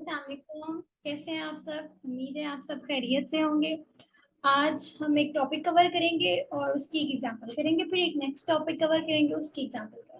अस्सलाम वालेकुम। कैसे हैं आप सब? उम्मीद है आप सब खैरियत से होंगे। आज हम एक टॉपिक कवर करेंगे और उसकी एक एग्जांपल करेंगे, फिर एक नेक्स्ट टॉपिक कवर करेंगे, उसकी एग्जांपल करेंगे।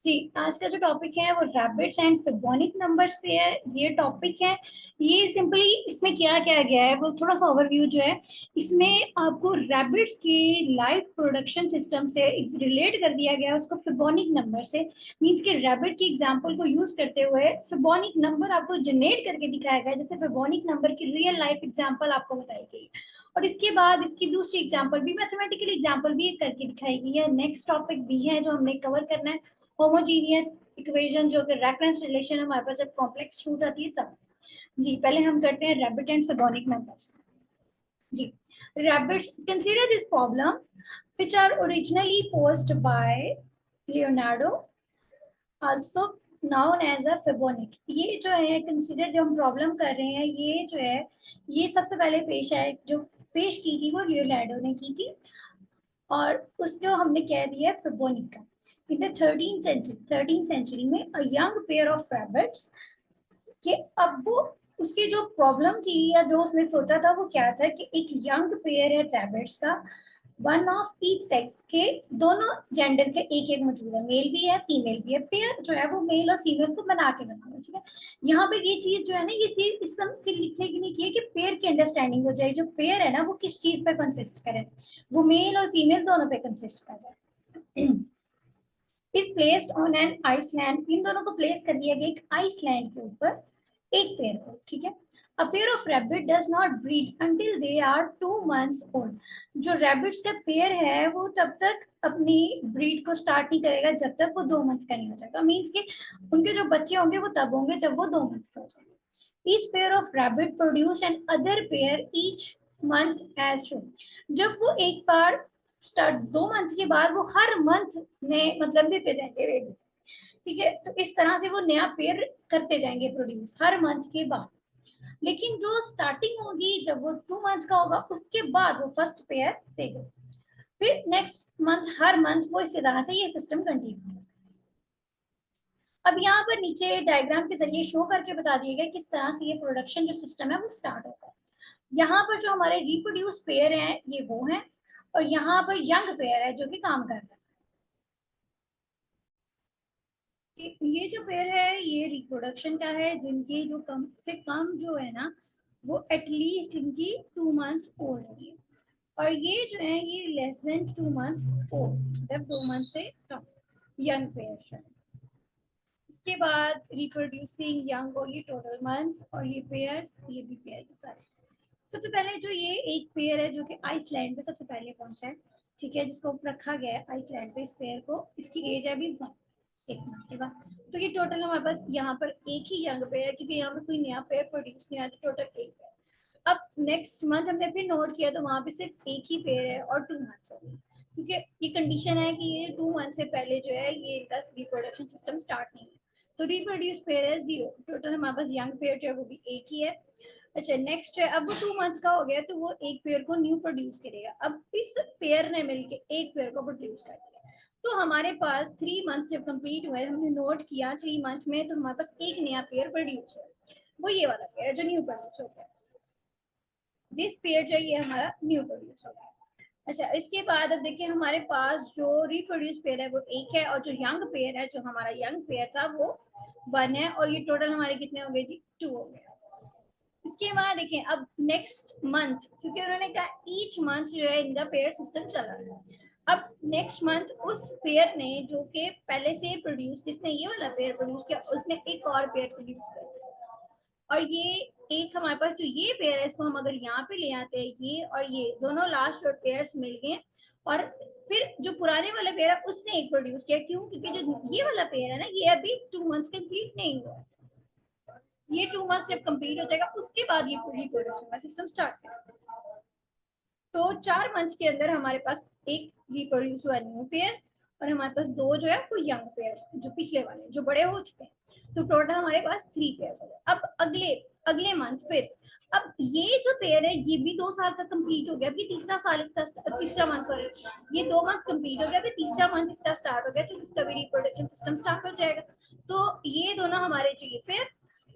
जी, आज का जो टॉपिक है वो रैबिट्स एंड फिबोनिक नंबर्स पे है। ये टॉपिक है, ये सिंपली इसमें क्या क्या गया है वो थोड़ा सा ओवरव्यू जो है इसमें आपको रैबिट्स की लाइफ प्रोडक्शन सिस्टम से रिलेट कर दिया गया है, उसको फिबोनिक नंबर से। मींस कि रैबिट की एग्जांपल को यूज करते हुए फिबोनिक नंबर आपको जनरेट करके दिखाया गया है, जैसे फिबोनिक नंबर की रियल लाइफ एग्जांपल आपको बताई गई। और इसके बाद इसकी दूसरी एग्जांपल भी, मैथमेटिकल एग्जांपल भी करके दिखाई गई है। नेक्स्ट टॉपिक भी है जो हमने कवर करना है, होमोजीनियस इक्वेशन, जो कि रेफरेंस रिलेशन हमारे पास जब कॉम्प्लेक्स रूट आती है तब। जी, पहले हम करते हैं रैबिट एंड फिबोनिक नंबर्स। जी, rabbits, consider this problem which are originally posed by Leonardo, also known as a Fibonacci। ये जो है कंसिडर जो हम प्रॉब्लम कर रहे हैं, ये जो है ये सबसे पहले जो पेश की थी वो लियोनार्डो ने की थी, और उसको हमने कह दिया फिबोनिक का। इन द 13th century में a young pair of rabbits, कि अब वो उसकी जो प्रॉब्लम थी या जो उसने सोचा था वो क्या था कि एक यंग पेयर है रैबिट्स का, वन ऑफ ईच सेक्स के, दोनों जेंडर के एक एक मौजूद है, मेल भी है फीमेल भी है। पेयर जो है वो मेल और फीमेल को बना के बनाना, ठीक है। यहाँ पे ये चीज जो है ना, ये चीज इस सब के लिखने की नहीं की है कि पेयर की अंडरस्टैंडिंग हो जाए। जो पेयर है ना वो किस चीज पे कंसिस्ट करे, वो मेल और फीमेल दोनों पे कंसिस्ट कर रहा है। Is placed on an island, इन दोनों को प्लेस कर दिया गया एक आइसलैंड के ऊपर, एक पेयर को, ठीक है। A pair of rabbit does not breed until they are 2 months old. जो रैबिट्स का पेयर है वो तब तक अपनी ब्रीड को स्टार्ट नहीं करेगा जब तक वो 2 month का नहीं हो जाएगा। मीन्स कि उनके जो बच्चे होंगे वो तब होंगे जब वो 2 month के हो जाएंगे। Each pair of rabbit produce another pair each month as show. जब वो एक बार स्टार्ट 2 मंथ के बाद वो हर मंथ में मतलब देते जाएंगे बेबीज, ठीक है। तो इस तरह से वो नया पेयर करते जाएंगे प्रोड्यूस हर मंथ के बाद। लेकिन जो स्टार्टिंग होगी जब वो 2 मंथ का होगा उसके बाद वो फर्स्ट पेयर देगा, फिर नेक्स्ट मंथ हर मंथ वो इसी तरह से ये सिस्टम कंटिन्यू। अब यहाँ पर नीचे डायग्राम के जरिए शो करके बता दिया गया किस तरह से ये प्रोडक्शन जो सिस्टम है वो स्टार्ट होता है। यहाँ पर जो हमारे रिप्रोड्यूस पेयर हैं ये वो हैं, और यहाँ पर यंग पेयर है जो कि काम कर रहा है। ये जो पेयर है ये रिप्रोडक्शन का है, जिनकी जो कम से कम जो है ना वो एटलीस्ट इनकी 2 months ओल्ड है, और ये जो है ये लेस देन 2 months ओल्ड, मतलब 2 month से कम यंग पेयर है। इसके बाद reproducing young only total months, और ये पेयर्स, ये भी पेयर सारे। सबसे पहले जो ये एक पेयर है जो कि आइसलैंड पे सबसे पहले पहुंचा है, ठीक है, जिसको रखा गया है आइसलैंड पे इस पेयर को, इसकी एज है अभी 1 month के बाद। तो ये टोटल हमारे पास यहाँ पर एक ही यंग पेयर है, क्योंकि यहाँ पर कोई नया पेयर प्रोड्यूस नहीं आया, तो टोटल एक पेयर। अब नेक्स्ट मंथ हमने फिर नोट किया तो वहां पे सिर्फ एक ही पेयर है और 2 months हो गए, क्योंकि ये कंडीशन है कि ये 2 month से पहले जो है ये इनका रिप्रोडक्शन सिस्टम स्टार्ट नहीं है। तो रिप्रोड्यूस पेयर है 0, टोटल हमारे पास यंग पेयर जो है वो भी एक ही है। अच्छा, नेक्स्ट जो है अब वो 2 month का हो गया तो वो एक पेयर को न्यू प्रोड्यूस करेगा। अब इस पेयर ने मिलके एक पेयर को प्रोड्यूस कर दिया, तो हमारे पास 3 month जब कंप्लीट हुए, हमने नोट किया 3 month में, तो हमारे पास एक नया पेयर प्रोड्यूस हुआ, वो ये वाला पेयर जो न्यू प्रोड्यूस हो गया। दिस पेयर जो है ये हमारा न्यू प्रोड्यूस हो गया। अच्छा, इसके बाद अब देखिए हमारे पास जो रिप्रोड्यूस पेयर है वो एक है, और जो यंग पेयर है, जो हमारा यंग पेयर था वो 1 है, और ये टोटल हमारे कितने हो गए जी? 2 हो गए। इसके बाद देखिए अब नेक्स्ट मंथ, क्योंकि उन्होंने कहा ईच मंथ जो है इनका पेयर सिस्टम चल रहा है। अब नेक्स्ट मंथ उस पेयर ने जो कि पहले से प्रोड्यूस, जिसने ये वाला पेयर प्रोड्यूस किया, उसने एक और पेयर प्रोड्यूस कर दिया, और ये एक हमारे पास जो ये पेयर है इसको हम अगर यहाँ पे ले आते हैं, ये और ये दोनों लास्ट पेयर्स मिल गए, और फिर जो पुराने वाला पेयर है उसने एक प्रोड्यूस किया। क्यों? क्योंकि जो ये वाला पेयर है ना ये अभी 2 months कंप्लीट नहीं हुआ, ये 2 months जब कंप्लीट हो जाएगा उसके बाद ये पूरी प्रोडक्शन का सिस्टम स्टार्ट करेगा। तो 4 मंथ के अंदर हमारे पास एक रिप्रोड्यूस हुआ न्यू पेयर, और हमारे पास दो जो है वो यंग पेयर जो पिछले वाले जो बड़े हो चुके हैं, तो टोटल हमारे पास 3 पेयर हो गए। अब अगले अगले मंथ फिर, अब ये जो पेयर है ये भी 2 साल का कंप्लीट हो गया, अभी तीसरा साल इसका, तीसरा मंथ सॉरी, ये 2 मंथ कंप्लीट हो गया, अभी तीसरा मंथ इसका स्टार्ट हो गया, तो इसका भी रिप्रोडक्शन सिस्टम स्टार्ट हो जाएगा। तो ये दोनों हमारे जो ये पेयर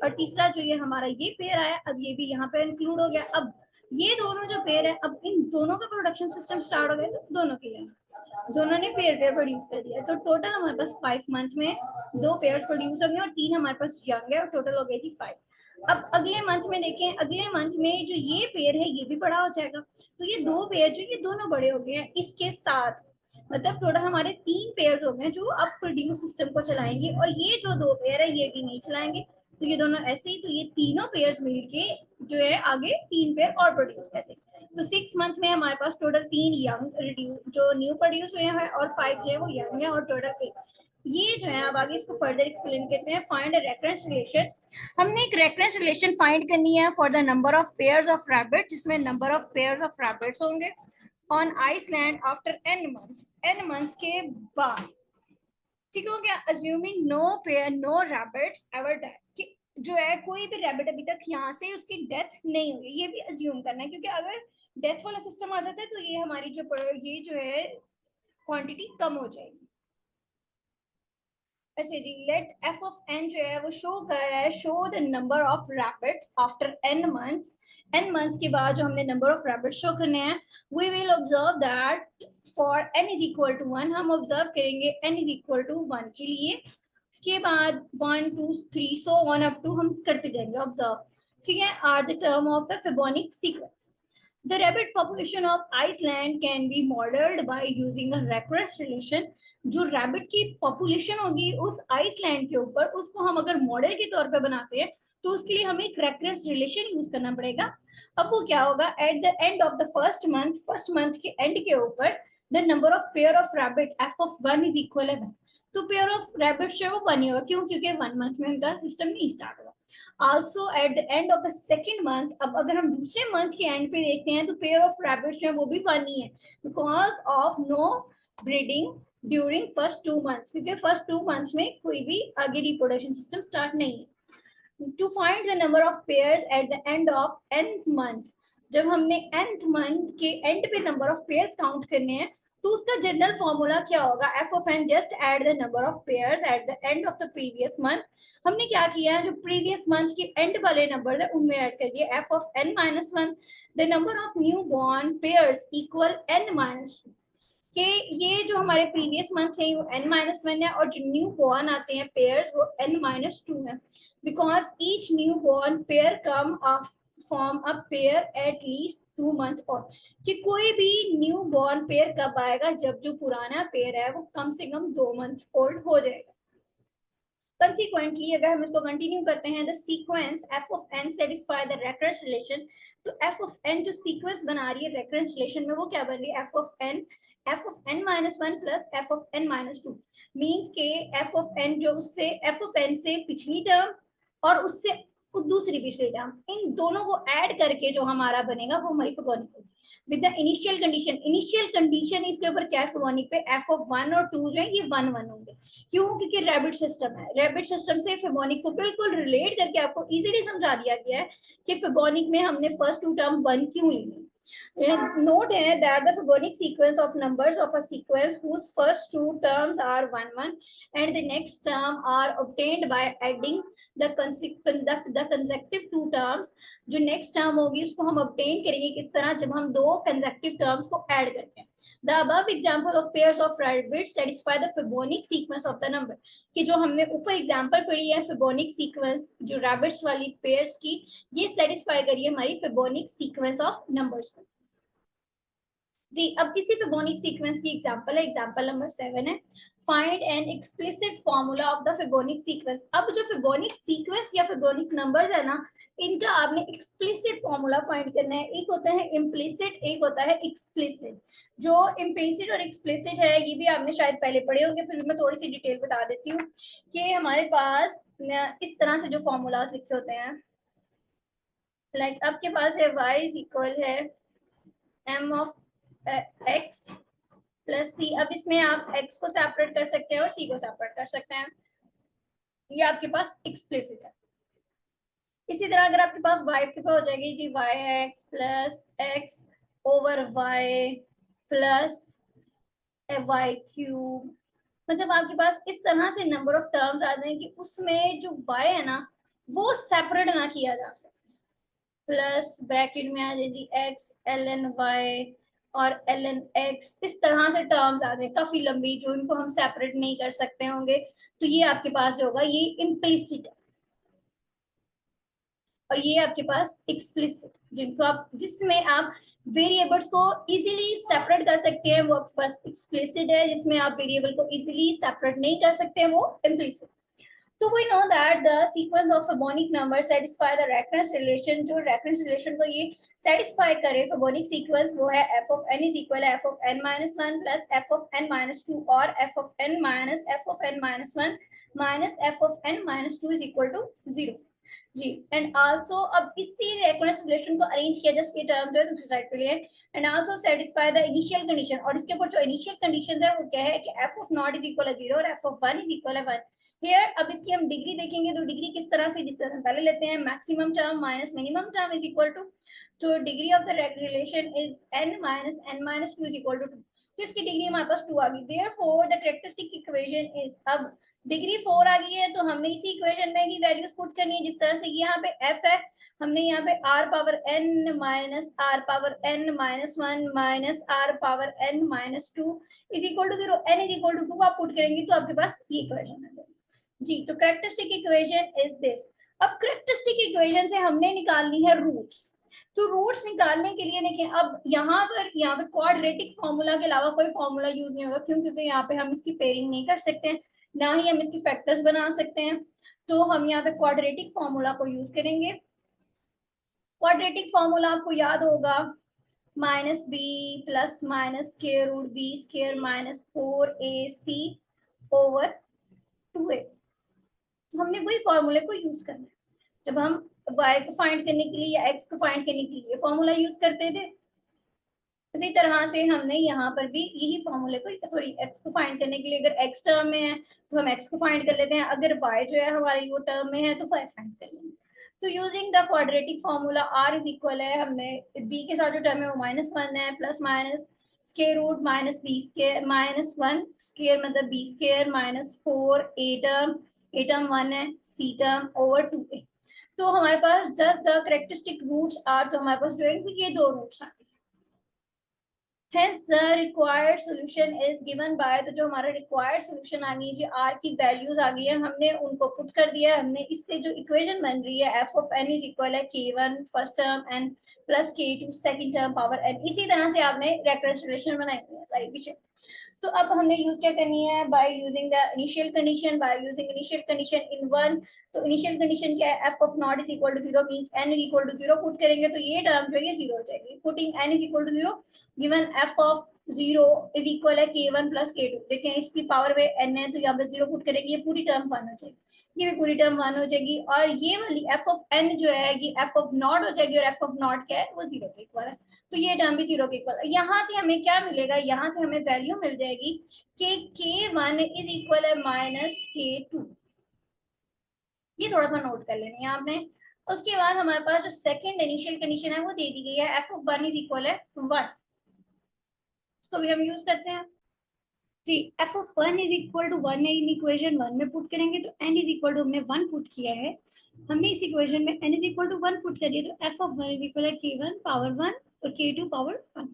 और तीसरा जो ये हमारा ये पेयर आया, अब ये भी यहाँ पे इंक्लूड हो गया। अब ये दोनों जो पेयर है, अब इन दोनों का प्रोडक्शन सिस्टम स्टार्ट हो गया, तो दोनों के लिए दोनों ने पेयर पेयर प्रोड्यूस कर दिया। तो टोटल हमारे पास 5 मंथ में 2 पेयर प्रोड्यूस होंगे और 3 हमारे पास यंग है, और टोटल हो गया जी 5। अब अगले मंथ में देखें, अगले मंथ में जो ये पेयर है ये भी बड़ा हो जाएगा, तो ये 2 पेयर जो ये दोनों बड़े हो गए हैं, इसके साथ मतलब टोटल हमारे 3 पेयर हो गए जो अब प्रोड्यूस सिस्टम को चलाएंगे, और ये जो 2 पेयर है ये भी नहीं चलाएंगे। तो ये दोनों ऐसे ही, तो ये तीनों पेयर्स मिलके जो है आगे 3 पेयर और प्रोड्यूस करते हैं। तो 6 मंथ में हमारे पास टोटल 3 यंग जो न्यू प्रोड्यूस हुए हैं, और 5 जो है वो यंग है, और टोटल 8। ये जो है अब आगे इसको फर्दर एक्सप्लेन करते हैं। Find a reference relation. हमने एक रेफरेंस रिलेशन फाइंड करनी है for the number of pairs of rabbit, जिसमें number of pairs of rabbits होंगे on island after n months के बाद। ठीक हो गया। Assuming no pair no rabbits ever die, जो है कोई भी रैबिट अभी तक यहाँ से उसकी डेथ नहीं हुई, ये भी अज्यूम करना है, क्योंकि अगर डेथ वाला सिस्टम आ जाता है तो ये हमारी जो है क्वांटिटी कम हो जाएगी। अच्छा जी, लेट एफ ऑफ एन जो है वो शो कर रहा है, show the number of rabbits after n months के बाद जो हमने नंबर ऑफ रैबिट्स शो करने हैं, we will observe that for n is equal to 1, हम ऑब्जर्व करेंगे n इज इक्वल टू 1 के लिए। उसके बाद 1 2 3 सो 1 अप टू हम करते जाएंगे ऑब्जर्व। ठीक है, are the term of the Fibonacci sequence. The rabbit population of Iceland can be modeled by using a recurrence relation। जो रैबिट की पॉपुलेशन होगी उस आइसलैंड के ऊपर, उसको हम अगर मॉडल के तौर पे बनाते हैं तो उसके लिए हमें एक रेफरेंस रिलेशन यूज करना पड़ेगा। अब वो क्या होगा, eight the end of the first month के एंड के ऊपर the number of pair of rabbit F of 1 is equal है 1। तो पेयर ऑफ रैबिट जो है वो 1 ही होगा, क्यों, क्योंकि 1 मंथ में उनका सिस्टम नहीं स्टार्ट होगा। Also at the end of the second month, अब अगर हम दूसरे मंथ के एंड पे देखते हैं तो पेयर ऑफ रैबिट्स जो है वो भी 1 ही है, because of no breeding during first 2 months, क्योंकि फर्स्ट 2 मंथ्स में कोई भी आगे रिप्रोडक्शन सिस्टम स्टार्ट नहीं है। To find the number of pairs at the end of nth month, जब हमने nth मंथ के एंड पे नंबर ऑफ पेयर्स काउंट करने हैं तो उसका जनरल फॉर्मूला क्या होगा, F of N just add the number of pairs at the end of the previous month. हमने क्या किया है, जो प्रीवियस मंथ के एंड वाले नंबर है उनमें ऐड कर दिया F of n minus 1। The number of new born pairs equal n minus 2, कि ये जो हमारे प्रीवियस मंथ है वो n माइनस 1 है, और जो न्यू बॉर्न आते हैं पेयर्स वो n माइनस 2 है, because each new born pair come form a pair at least 2 month और, कि कोई भी न्यू बॉर्न पेयर कब आएगा, जब जो पुराना पेयर है वो कम से कम 2 मंथ ओल्ड हो जाएगा। Consequently, अगर हम इसको कंटिन्यू करते हैं, the sequence f of n satisfy the recurrence relation, तो f of n जो सीक्वेंस बना रही है recurrence relation में वो क्या बन रही है, f of n minus 1 plus f of n minus 2 means के f of n जो उससे f of n से पिछली टर्म और उससे दूसरी पिछली टर्म, इन दोनों को ऐड करके जो हमारा बनेगा वो हमारी फिबोनिक होगी with the initial condition. Initial condition इसके ऊपर क्या है, फिबोनिक पे f of 1 और 2 जो है ये 1 1 होंगे, क्यों, क्योंकि रैबिट सिस्टम है। रैबिट सिस्टम से फिबोनिक को बिल्कुल रिलेट करके आपको इजीली समझा दिया गया है कि फिबोनिक में हमने फर्स्ट 2 टर्म 1 क्यों लेनी। Note है that the Fibonic sequence of numbers of a sequence whose first 2 terms are 1 1 and the next term are obtained by adding the consecutive 2 terms। जो next term होगी उसको हम obtain करेंगे किस तरह, जब हम 2 consecutive terms को add करते हैं। The above example of pairs of rabbits satisfy the Fibonic sequence of the number, कि जो हमने ऊपर एग्जांपल पढ़ी है Fibonic sequence जो rabbits वाली pairs की, ये सेटिस्फाई करिए हमारी फिबोनिक सीक्वेंस ऑफ नंबर्स को। जी, अब इसी फिबोनिक सीक्वेंस की एग्जांपल है, एग्जांपल नंबर 7 है, find an explicit formula of the Fibonacci sequence. अब जो फिबोनिक सीक्वेंस या फिबोनिक नंबर्स है ना, इनका आपने एक्सप्लिसिट फॉर्मूला फाइंड करना है। एक होता है इम्प्लिसिट, एक होता है एक्सप्लिसिट। जो इम्प्लिसिट और एक्सप्लिसिट है ये भी आपने शायद पहले पढ़े होंगे, फिर मैं थोड़ी सी डिटेल बता देती हूँ कि हमारे पास इस तरह से जो फॉर्मूलाज लिखे होते हैं, लाइक आपके पास है y इज इक्वल है m of x plus c। अब इसमें आप x को सेपरेट कर सकते हैं और c को सेपरेट कर सकते हैं, ये आपके पास एक्सप्लिसिट है। इसी तरह अगर आपके पास y के पास हो जाएगी कि yx plus x over y plus y cube, मतलब आपके पास इस तरह से नंबर ऑफ टर्म्स आ जाएंगे कि उसमें जो y है ना वो सेपरेट ना किया जा सके। प्लस ब्रैकेट में आ जाएगी x ln y और ln x, इस तरह से टर्म्स आ गए काफी लंबी, जो इनको हम सेपरेट नहीं कर सकते होंगे। तो ये आपके पास जो होगा ये इम्प्लिसिट है, और ये आपके पास एक्सप्लिसिट, जिनको आप जिसमें आप वेरिएबल्स को इजीली सेपरेट कर सकते हैं, वो आपके पास एक्सप्लिसिट है। जिसमें आप वेरिएबल को इजीली सेपरेट नहीं कर सकते, वो इम्प्लिसिट। तो we know that the sequence of Fibonic numbers satisfy the recurrence relation, जो recurrence relation को ये satisfy करे Fibonic sequence, वो है f of n is equal to f of n minus 1 plus f of n minus 2 और f of n minus f of n minus 1 minus f of n minus 2 is equal to 0 जी। And also अब इसी recurrence relation को arrange किया just के term जो है दूसरी साइड पे लिए, and also satisfy the initial condition, और इसके ऊपर जो इनिशियल कंडीशन है वो क्या है कि f of not is equal to 0 और f of 1 is equal to 1। Here अब इसकी हम डिग्री देखेंगे, तो डिग्री किस तरह से, जिस तरह हम पहले लेते हैं maximum term minus minimum term is equal to, तो degree of the relation is n minus 2 is equal to 2। तो इसकी डिग्री हमारे पास 2 आ गई। Therefore the characteristic equation is, अब डिग्री 4 आ गई है तो हमने इसी इक्वेशन में ही वैल्यूज पुट करनी है, जिस तरह से यहाँ पे f है, हमने यहाँ पे r power n minus r power n minus 1 minus r power n minus 2 is equal to 0, n is equal to 2 आप पुट करेंगे तो आपके पास ये इक्वेशन आ जाएगी जी। तो कैरेक्टरिस्टिक इक्वेशन इज दिस। अब कैरेक्टरिस्टिक इक्वेशन से हमने निकालनी है रूट्स। तो रूट्स निकालने के लिए देखिए, अब यहाँ पे क्वाड्रेटिक फॉर्मूला के अलावा कोई फॉर्मूला यूज नहीं होगा, क्यों, क्योंकि यहाँ पे हम इसकी पेयरिंग नहीं कर सकते, ना ही हम इसकी फैक्टर्स बना सकते हैं। तो हम यहाँ पे क्वाड्रेटिक फॉर्मूला को यूज करेंगे। क्वाड्रेटिक फॉर्मूला आपको याद होगा, minus B plus minus square root B square minus 4ac over 2a। तो हमने वही फॉर्मूले को यूज करना है जब हम y को फाइंड करने के लिए या x को फाइंड करने के लिए फॉर्मूला यूज करते थे। इसी तरह से हमने यहाँ पर भी यही फॉर्मूले को, सॉरी x को फाइंड करने के लिए, अगर x टर्म में है तो हम x को फाइंड कर लेते हैं, अगर y जो है हमारे वो टर्म में है तो y फाइंड कर लेंगे। तो using the quadratic formula r is equal है, हमने b के साथ जो टर्म है वो -1 है, plus minus square root minus B square minus 1 square मतलब B square minus 4 a term 1 है, c टर्म ओवर 2a। तो हमारे पास just the characteristic roots are, तो हमारे पास जो है ये दो रूट्स आए। Hence the required solution is given by, तो जो हमारा required solution आ गई, जो r की वैल्यूज आ गई है, हमने उनको पुट कर दिया। हमने इससे जो इक्वेशन बन रही है f of n is equal है k1 first term n plus k2 second term power n, इसी तरह से आपने रेफरेंस रिलेशन बनाई हुई है सारी पीछे। तो अब हमने यूज क्या करनी है, by using the initial condition, by using initial condition in 1। तो इनिशियल कंडीशन क्या है, f of not is equal to 0 means n is equal to 0 put करेंगे तो ये टर्म जो है ये 0 हो जाएगी। Putting n is equal to 0 given f of 0 is equal है k1 प्लस k2। देखें इसकी पावर में n है तो यहाँ पे 0 पुट करेंगे, ये पूरी टर्म 1 हो जाएगी, ये भी पूरी टर्म 1 हो जाएगी, और ये वाली f ऑफ n जो है ये f ऑफ नॉट हो जाएगी, और f ऑफ नॉट क्या है वो 0 के इक्वल है, तो ये टर्म भी 0 के इक्वल। यहाँ से हमें क्या मिलेगा, यहाँ से हमें वैल्यू मिल जाएगी कि k1 इज इक्वल है माइनस k2। ये थोड़ा सा नोट कर लेनी है आपने। उसके बाद हमारे पास जो सेकंड इनिशियल कंडीशन है वो दे दी गई है, f ऑफ 1 इज इक्वल है 1। इसको भी हम यूज करते हैं जी। f of 1 is equal to 1 है, इन इक्वेशन 1 में पुट करेंगे तो n इज इक्वल टू, हमने 1 पुट किया है, हमने इस इक्वेशन में n is equal to 1 put कर दिया, तो f ऑफ 1 इज इक्वल है k1 पावर 1 और k2 पावर 1।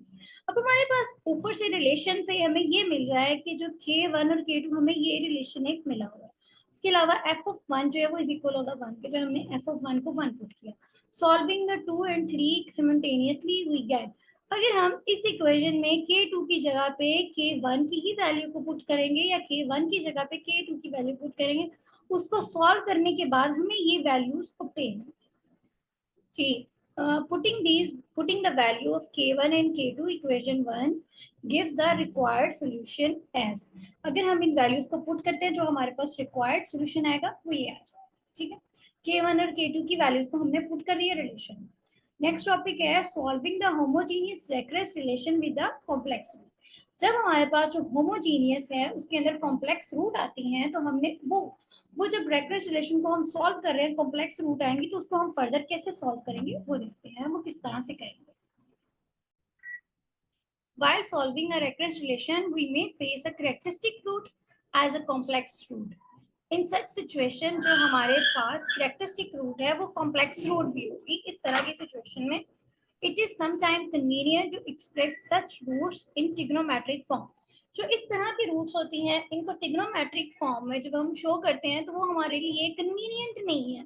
अब हमारे पास ऊपर से रिलेशन से हमें ये मिल रहा है कि जो k1 और k2 हमें ये रिलेशन एक मिला हुआ है। इसके अलावा f ऑफ 1 जो है वो इज इक्वल होगा 1 के, तो हमने f ऑफ 1 को 1 पुट किया। Solving the 2 and 3 simultaneously we get, अगर हम इस इक्वेशन में k2 की जगह पे k1 की ही वैल्यू को पुट करेंगे या k1 की जगह पे k2 की वैल्यू पुट करेंगे, उसको सॉल्व करने के बाद हमें ये वैल्यूज ऑब्टेन होंगी। putting the value of k1 and k2 equation 1 gives the required solution as, अगर हम इन वैल्यूज को पुट करते हैं जो हमारे पास रिक्वायर्ड सोल्यूशन आएगा वो ये आ जाएगा, ठीक है। k1 और k2 की वैल्यूज को हमने पुट कर दिया रिलेशन में। नेक्स्ट टॉपिक है solving the homogeneous recurrence relation with the complex root. जब हमारे पास जो होमोजीनियस है उसके अंदर कॉम्प्लेक्स रूट आती हैं, तो हमने वो जब रेकरेंस रिलेशन को हम सॉल्व कर रहे हैं, कॉम्प्लेक्स रूट आएंगे तो उसको हम फर्दर कैसे सॉल्व करेंगे वो देखते हैं, वो किस तरह से करेंगे। While solving a recurrence relation, we may face a characteristic root as a complex root. In such situation जो हमारे पास कैरेक्टरिस्टिक रूट है वो कॉम्प्लेक्स रूट भी होगी। इस तरह की सिचुएशन में it is sometime convenient to express such roots in trigonometric form. जो इस तरह की रूट्स होती हैं इनको ट्रिग्नोमेट्रिक फॉर्म में जब हम शो करते हैं तो वो हमारे लिए कन्वीनियंट नहीं है।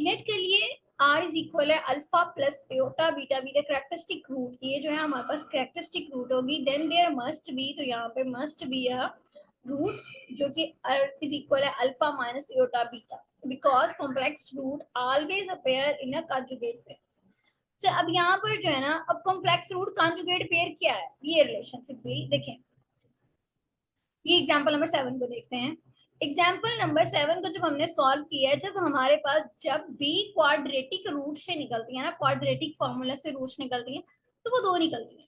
नेट के लिए r इज इक्वल है alpha plus iota beta be the characteristic root. ये जो है हमारे पास कैरेक्टरिस्टिक रूट होगी। देन देयर मस्ट बी, तो यहाँ पे मस्ट बी है रूट जो कि इज इक्वल है alpha minus iota beta, because complex root always appear in a conjugate pair. अच्छा, अब यहाँ पर जो है ना, अब कॉम्प्लेक्स रूट कॉन्जुगेट पेयर क्या है, ये रिलेशनशिप भी देखें। ये एग्जांपल नंबर 7 को देखते हैं। एग्जाम्पल नंबर 7 को जब हमने सॉल्व किया है, जब हमारे पास जब भी क्वाड्रेटिक रूट से निकलती है ना, क्वाड्रेटिक फॉर्मूला से रूट्स निकलती हैं, तो वो दो निकलती है,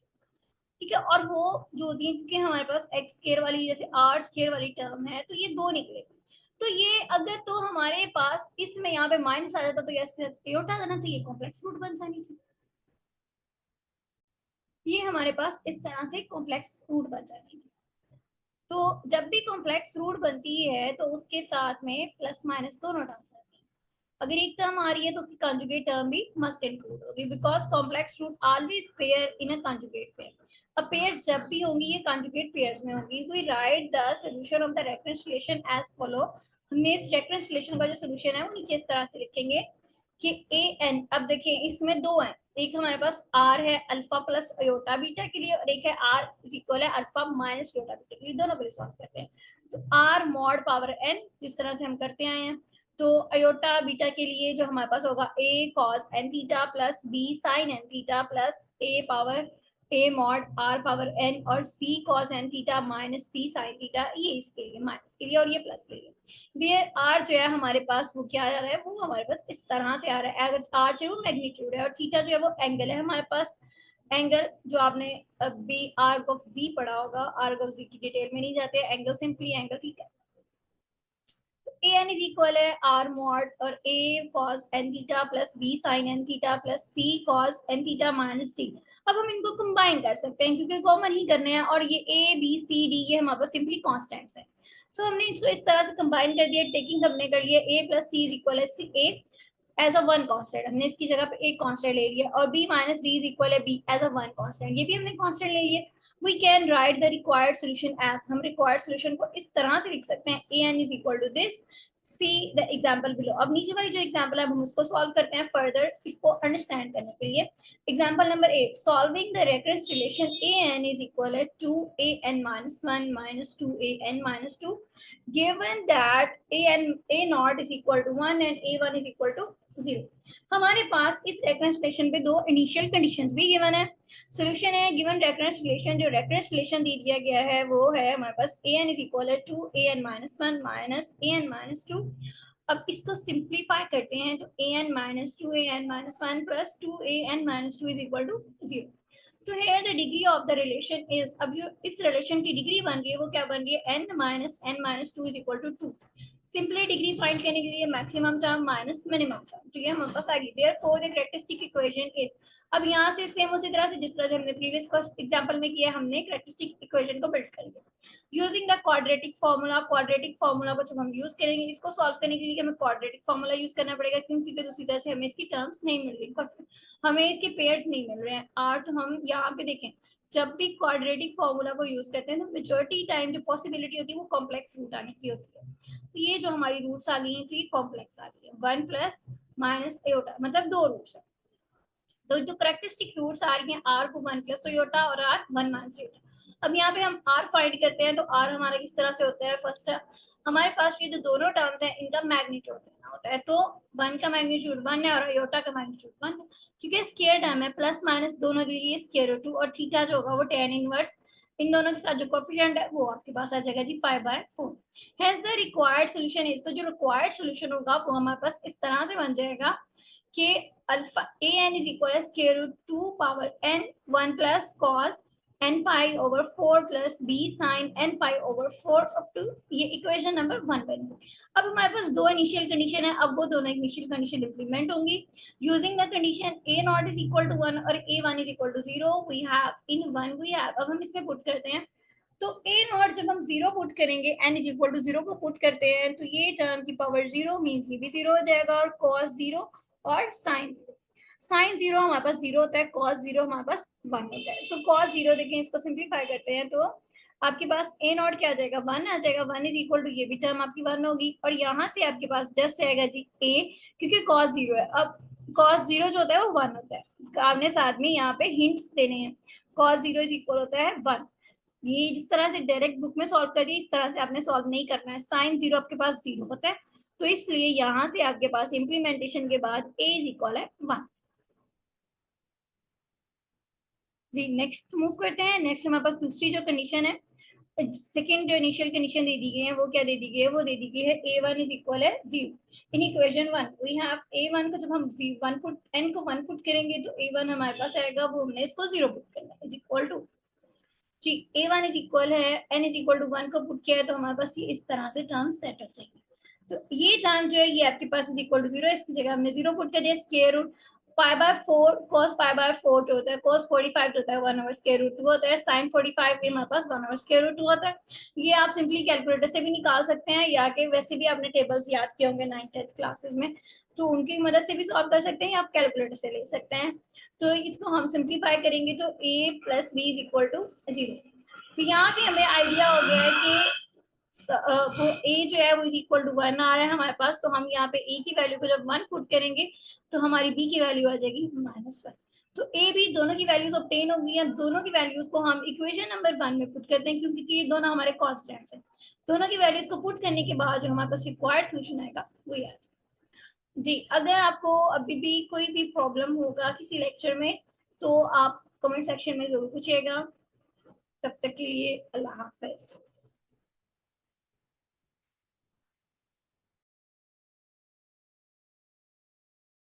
ठीक है। और वो जो होती है, क्योंकि हमारे पास एक्स स्क्वायर वाली जैसे आर स्क्वायर वाली टर्म है, तो ये दो निकले। तो ये अगर तो हमारे पास इसमें यहाँ पे माइनस आ जाता तो ये होता था ना, तो ये कॉम्प्लेक्स रूट बन जानी थी। ये हमारे पास इस तरह से कॉम्प्लेक्स रूट बन जानी थी। तो जब भी कॉम्प्लेक्स रूट बनती है तो उसके साथ में प्लस माइनस दोनों टर्म्स आती हैं। अगर एक टर्म आ रही है तो उसकी कंजुगेट टर्म भी मस्ट इंक्लूड होगी, because complex root always pair in a conjugate pair. अब पेयर्स जब भी होंगी ये कंजुगेट पेयर्स में होंगी। We write the solution of the reference relation as follow. हमने इस रेफरेंस रिलेशन का जो सॉल्यूशन है वो नीचे इस तरह से लिखेंगे कि ए एन, अब देखिए इसमें दो है, एक हमारे पास आर है अल्फा प्लस अयोटा बीटा के लिए, और एक है आर इज इक्वल है अल्फा माइनस अयोटा बीटा के लिए। दोनों के लिए सॉल्व करते हैं। तो आर मॉड पावर एन, जिस तरह से हम करते आए हैं, तो अयोटा बीटा के लिए जो हमारे पास होगा A cos N theta plus B sine N theta plus A power A mod R power N और C cos N theta minus T sine theta, ये इसके लिए माइनस के लिए और ये प्लस के लिए। वेयर आर जो है हमारे पास वो क्या आ रहा है, वो हमारे पास इस तरह से आ रहा है। अगर आर जो है वो मैग्नीट्यूड है और थीटा जो है वो एंगल है हमारे पास। एंगल जो आपने अभी आर्क ऑफ जी पढ़ा होगा, आर्क ऑफ जी की डिटेल में नहीं जाते, angle simply angle theta. A N is equal है आर मॉड और A cos N theta plus B sine N theta plus C cos N theta minus T. अब हम इनको कंबाइन कर सकते हैं क्योंकि कॉमन ही करने हैं, और ये ए बी सी डी ये हमारे पास सिंपली कॉन्स्टेंट्स हैं। तो हमने इसको इस तरह से कंबाइन कर दिया, टेकिंग हमने कर लिया ए प्लस सी इज इक्वल है सी ए एज अ वन कांस्टेंट, हमने इसकी जगह पे एक कांस्टेंट ले लिया, और b minus D is equal है b as a one constant, ये भी हमने कांस्टेंट ले लिया। We can write the required solution as, हम रिक्वायर्ड सोल्यूशन को इस तरह से लिख सकते हैं A N is equal to this, see the example below. अब नीचे वाली जो एग्जाम्पल है हम उसको सॉल्व करते हैं फर्दर इसको अंडरस्टैंड करने के लिए। Example number 8, solving the recurrence relation A N is equal है to A N minus one minus two A N minus two, given that a naught is equal to 1 and a1 is equal to 0। हमारे पास इस reference relation पे दो initial conditions भी given है। Solution है given reference relation, जो reference relation दे दिया गया है वो है हमारे पास ए एन इज इक्वल है to A N minus one minus A N minus two. अब इसको सिंप्लीफाई करते हैं तो A N minus two A N minus one plus two A N minus two is equal to 0। तो here the degree of the relation is, अब जो इस relation की डिग्री बन रही है वो क्या बन रही है, n minus two is equal to 2। Simply degree find करने के लिए maximum term minus minimum term, तो ये हमारे पास आ गई। Therefore the characteristic equation is, अब यहाँ से सेम उसी तरह से जिस तरह हमने प्रीवियस एग्जांपल में किया, हमने कैरेक्टरिस्टिक इक्वेशन को बिल्ड कर लिया using the quadratic formula. Quadratic formula को जब हम यूज करेंगे इसको सॉल्व करने के लिए हमें क्वाड्रेटिक फार्मूला यूज करना पड़ेगा, क्योंकि दूसरी तरह से हमें इसकी टर्म्स नहीं मिल रही, हमें इसके पेयर्स नहीं मिल रहे हैं आर। तो हम यहाँ पे देखें जब भी क्वाड्रेटिक फार्मूला को यूज करते हैं तो मेजॉरिटी टाइम जो पॉसिबिलिटी होती है वो कॉम्प्लेक्स रूट आने की होती है। तो ये जो हमारी रूट्स आ गई हैं तो ये कॉम्प्लेक्स आ गई है, वन प्लस माइनस एयोटा मतलब दो रूट्स है। तो जो करेक्टरिस्टिक रूट्स आ रही हैं आर को वन प्लस एयोटा और आर वन माइनस एयोटा। अब यहाँ पे हम आर फाइंड करते हैं तो आर हमारा किस तरह से होता है, फर्स्ट हमारे पास ये जो दोनों टर्म्स हैं इनका मैग्नीट्यूड लेना होता है। तो वन का मैग्नीट्यूड वन है और एयोटा का मैग्नीट्यूड वन है, क्योंकि स्क्वायर टर्म है प्लस माइनस दोनों के लिए स्क्वायर रूट टू, और थीटा जो होगा वो tan इनवर्स इन दोनों के साथ जो कोएफिशिएंट है वो आपके पास आ जाएगा जी pi by 4। Has the required solution is, तो जो रिक्वायर्ड सॉल्यूशन होगा वो हमारे पास इस तरह से बन जाएगा कि alpha A N is equal square root two power N one plus cos N pi over four plus B sine N pi over four up to, ये इक्वेशन नंबर 1 बनी। अब हमारे पास दो इनिशियल कंडीशन है, अब वो दोनों इनिशियल कंडीशन इंप्लीमेंट होंगी using the condition A not is equal to 1 और A one is equal to 0। We have in one we have, अब हम इसमें पुट करते हैं तो ए नॉट जब हम जीरो पुट करेंगे, N is equal to zero को पुट करते हैं, तो ये टर्म की पावर जीरो मीन्स ये भी जीरो हो जाएगा, और कॉस जीरो और साइन जीरो। साइन जीरो हमारे पास जीरो होता है, कॉस जीरो हमारे पास वन होता है। तो कॉस जीरो देखें, इसको सिंप्लीफाई करते हैं तो आपके पास ए नॉट क्या आ जाएगा, वन आ जाएगा। वन इज इक्वल टू ये भी टर्म आपकी वन होगी, और यहाँ से आपके पास जस्ट आएगा जी ए, क्योंकि कॉस जीरो है। अब कॉस जीरो जो होता है वो वन होता है, आपने साथ में यहाँ पे हिंट्स देने हैं। कॉस जीरो इज इक्वल होता है वन। ये जिस तरह से डायरेक्ट बुक में सॉल्व करिए, इस तरह से आपने सॉल्व नहीं करना है। साइन जीरो आपके पास जीरो होता है, तो इसलिए यहाँ से आपके पास इम्प्लीमेंटेशन के बाद ए इज इक्वल है वन। जी नेक्स्ट मूव करते हैं। नेक्स्ट हमारे पास दूसरी जो कंडीशन है, सेकेंड जो इनिशियल कंडीशन दे दी गई है वो क्या दे दी गई है, वो दे दी गई है ए वन इज इक्वल है zero. In equation one we have A one को जब हम वन पुट एन को वन पुट करेंगे तो ए वन हमारे पास आएगा, वो हमने इसको जीरो पुट करना है, is equal to G A one is equal है N is equal to one को पुट किया है, तो हमारे पास ये इस तरह से टर्म सेट हो जाएंगे। तो ये टर्म जो है ये आपके पास इज इक्वल टू जीरो, इसकी जगह हमने जीरो पुट कर दिया। Square root pi by four, cos pi by four जो होता है, कॉस 45 होता है, one over square root two होता है, साइन 45 भी हमारे पास one over square root two होता है। ये आप सिंपली कैलकुलेटर से भी निकाल सकते हैं, या कि वैसे भी आपने टेबल्स याद किए होंगे 9th-10th क्लासेस में, तो उनकी मदद से भी सॉल्व कर सकते हैं, या आप कैलकुलेटर से ले सकते हैं। तो इसको हम सिंप्लीफाई करेंगे तो a plus B is equal to zero. तो यहाँ से हमें आइडिया हो गया है कि वो a जो है वो इज इक्वल टू वन आ रहा है हमारे पास, तो हम यहाँ पे a की वैल्यू को जब वन पुट करेंगे तो हमारी b की वैल्यू आ जाएगी माइनस वन। तो a b दोनों की वैल्यूज ऑब्टेन हो गई हैं, दोनों की वैल्यूज को हम इक्वेशन नंबर वन में पुट करते हैं, क्योंकि ये दोनों हमारे कॉन्स्टेंट्स हैं। दोनों की वैल्यूज को पुट करने के बाद जो हमारे पास रिक्वायर्ड सोल्यूशन आएगा वो ये आएगा। जी अगर आपको अभी भी कोई भी प्रॉब्लम होगा किसी लेक्चर में, तो आप कमेंट सेक्शन में जरूर पूछिएगा। तब तक के लिए अल्लाह हाफिज।